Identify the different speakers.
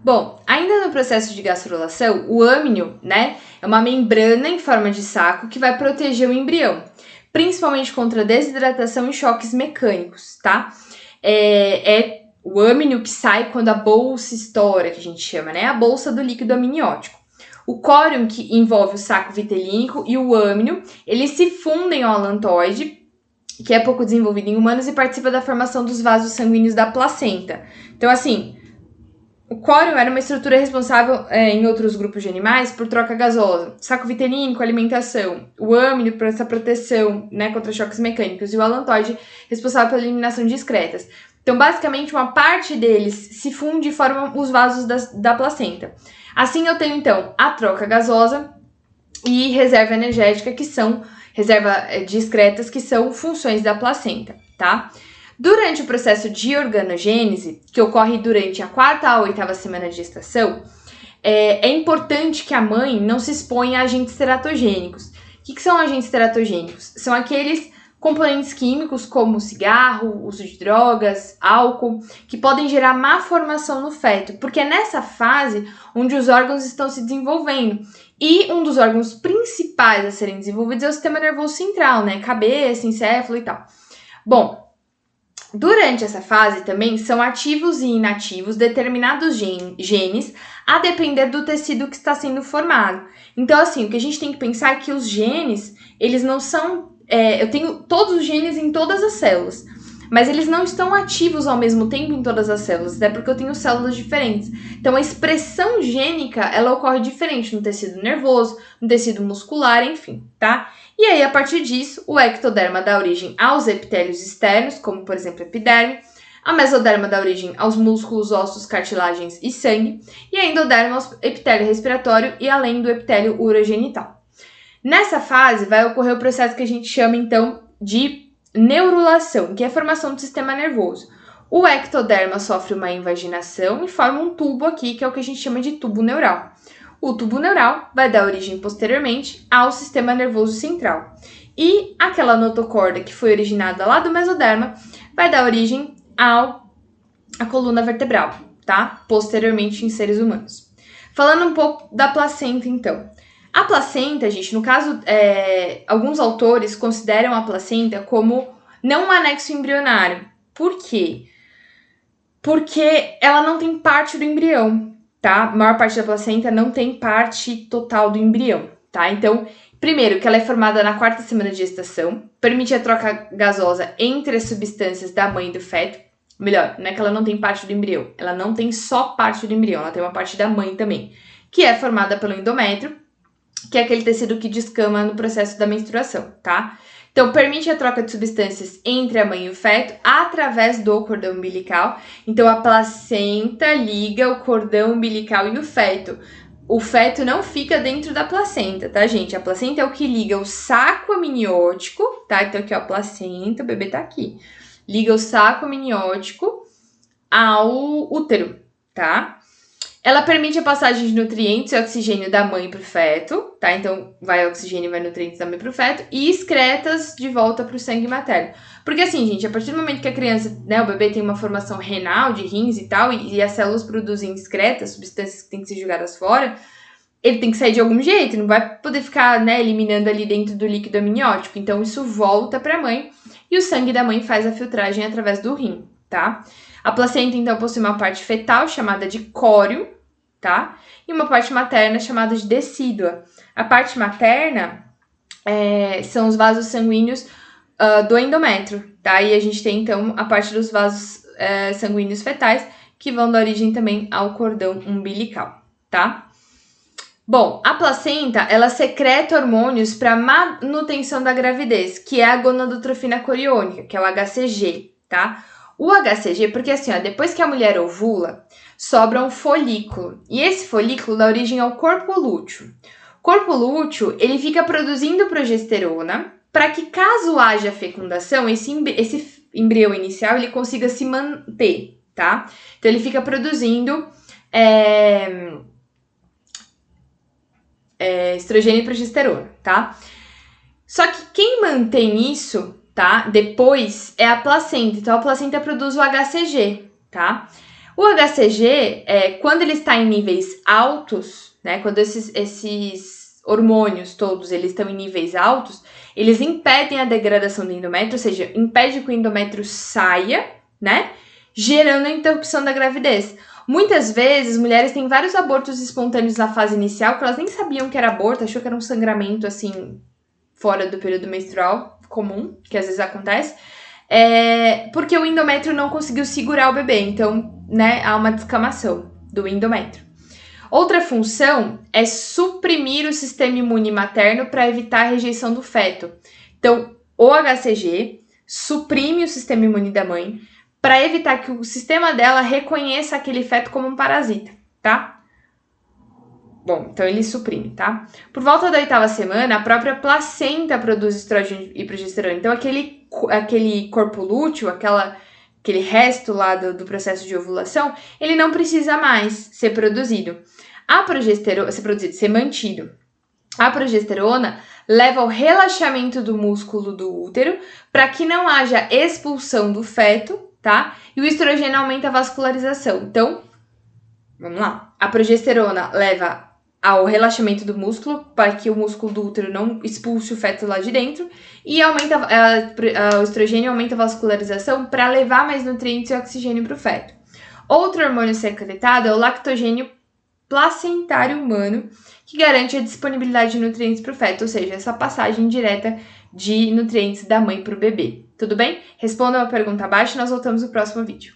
Speaker 1: Bom, ainda no processo de gastrulação, o âmnio, né, é uma membrana em forma de saco que vai proteger o embrião, principalmente contra desidratação e choques mecânicos, tá? É o âmnio que sai quando a bolsa estoura, que a gente chama, né? A bolsa do líquido amniótico. O córion, que envolve o saco vitelínico, e o âmnio, eles se fundem ao alantoide, que é pouco desenvolvido em humanos e participa da formação dos vasos sanguíneos da placenta. Então, assim, o córion era uma estrutura responsável em outros grupos de animais por troca gasosa. Saco vitelínico, alimentação. O âmnio por essa proteção, né, contra choques mecânicos. E o alantoide responsável pela eliminação de excretas. Então, basicamente, uma parte deles se funde e forma os vasos da placenta. Assim, eu tenho, então, a troca gasosa e reserva energética, que são reserva de excretas, que são funções da placenta, tá? Durante o processo de organogênese, que ocorre durante a 4ª a 8ª semana de gestação, é importante que a mãe não se exponha a agentes teratogênicos. O que são agentes teratogênicos? São aqueles componentes químicos como cigarro, uso de drogas, álcool, que podem gerar má formação no feto, porque é nessa fase onde os órgãos estão se desenvolvendo. E um dos órgãos principais a serem desenvolvidos é o sistema nervoso central, né? Cabeça, encéfalo e tal. Bom, durante essa fase também são ativos e inativos determinados genes a depender do tecido que está sendo formado. Então, assim, o que a gente tem que pensar é que os genes, eles não são... eu tenho todos os genes em todas as células, mas eles não estão ativos ao mesmo tempo em todas as células, até porque eu tenho células diferentes. Então, a expressão gênica, ela ocorre diferente no tecido nervoso, no tecido muscular, enfim, tá? E aí, a partir disso, o ectoderma dá origem aos epitélios externos, como, por exemplo, a epiderme, a mesoderma dá origem aos músculos, ossos, cartilagens e sangue, e a endoderma ao epitélio respiratório e além do epitélio urogenital. Nessa fase, vai ocorrer o processo que a gente chama, então, de neurulação, que é a formação do sistema nervoso. O ectoderma sofre uma invaginação e forma um tubo aqui, que é o que a gente chama de tubo neural. O tubo neural vai dar origem posteriormente ao sistema nervoso central. E aquela notocorda que foi originada lá do mesoderma vai dar origem à coluna vertebral, tá? Posteriormente em seres humanos. Falando um pouco da placenta, então. A placenta, gente, no caso, alguns autores consideram a placenta como não um anexo embrionário. Por quê? Porque ela não tem parte do embrião, tá? A maior parte da placenta não tem parte total do embrião, tá? Então, primeiro, que ela é formada na 4ª semana de gestação, permite a troca gasosa entre as substâncias da mãe e do feto. Melhor, não é que ela não tem parte do embrião, ela não tem só parte do embrião, ela tem uma parte da mãe também, que é formada pelo endométrio, que é aquele tecido que descama no processo da menstruação, tá? Então, permite a troca de substâncias entre a mãe e o feto através do cordão umbilical. Então, a placenta liga o cordão umbilical e o feto. O feto não fica dentro da placenta, tá, gente? A placenta é o que liga o saco amniótico, tá? Então, aqui, ó, a placenta, o bebê tá aqui. Liga o saco amniótico ao útero, tá? Ela permite a passagem de nutrientes e oxigênio da mãe para o feto, tá? Então, vai oxigênio e vai nutrientes da mãe para o feto e excretas de volta para o sangue materno. Porque assim, gente, a partir do momento que a criança, né, o bebê tem uma formação renal, de rins e tal, e as células produzem excretas, substâncias que têm que ser jogadas fora, ele tem que sair de algum jeito, não vai poder ficar, né, eliminando ali dentro do líquido amniótico. Então, isso volta para a mãe e o sangue da mãe faz a filtragem através do rim, tá? A placenta, então, possui uma parte fetal, chamada de córeo, tá? E uma parte materna, chamada de decídua. A parte materna são os vasos sanguíneos do endométrio, tá? E a gente tem, então, a parte dos vasos sanguíneos fetais, que vão dar origem também ao cordão umbilical, tá? Bom, a placenta, ela secreta hormônios para manutenção da gravidez, que é a gonadotrofina coriônica, que é o HCG, tá? O HCG, porque assim, ó, depois que a mulher ovula, sobra um folículo. E esse folículo dá origem ao corpo lúteo. O corpo lúteo, ele fica produzindo progesterona para que, caso haja fecundação, esse embrião inicial, ele consiga se manter, tá? Então, ele fica produzindo estrogênio e progesterona, tá? Só que quem mantém isso, tá? Depois é a placenta. Então, a placenta produz o HCG, tá? O HCG, quando ele está em níveis altos, né, quando esses hormônios todos eles estão em níveis altos, eles impedem a degradação do endométrio, ou seja, impede que o endométrio saia, né, gerando a interrupção da gravidez. Muitas vezes, mulheres têm vários abortos espontâneos na fase inicial, que elas nem sabiam que era aborto, achou que era um sangramento, assim, fora do período menstrual comum, que às vezes acontece, porque o endométrio não conseguiu segurar o bebê, então, né, há uma descamação do endométrio. Outra função é suprimir o sistema imune materno para evitar a rejeição do feto. Então, o HCG suprime o sistema imune da mãe para evitar que o sistema dela reconheça aquele feto como um parasita, tá? Bom, então ele suprime, tá? Por volta da 8ª semana, a própria placenta produz estrógeno e progesterona. Então, aquele corpo lúteo, aquele resto lá do processo de ovulação, ele não precisa mais ser produzido. A progesterona, ser mantido. A progesterona leva ao relaxamento do músculo do útero para que não haja expulsão do feto, tá? E o estrogênio aumenta a vascularização. Então, vamos lá. A progesterona leva ao relaxamento do músculo, para que o músculo do útero não expulse o feto lá de dentro, e o estrogênio aumenta a vascularização para levar mais nutrientes e oxigênio para o feto. Outro hormônio secretado é o lactogênio placentário humano, que garante a disponibilidade de nutrientes para o feto, ou seja, essa passagem direta de nutrientes da mãe para o bebê. Tudo bem? Responda uma pergunta abaixo e nós voltamos no próximo vídeo.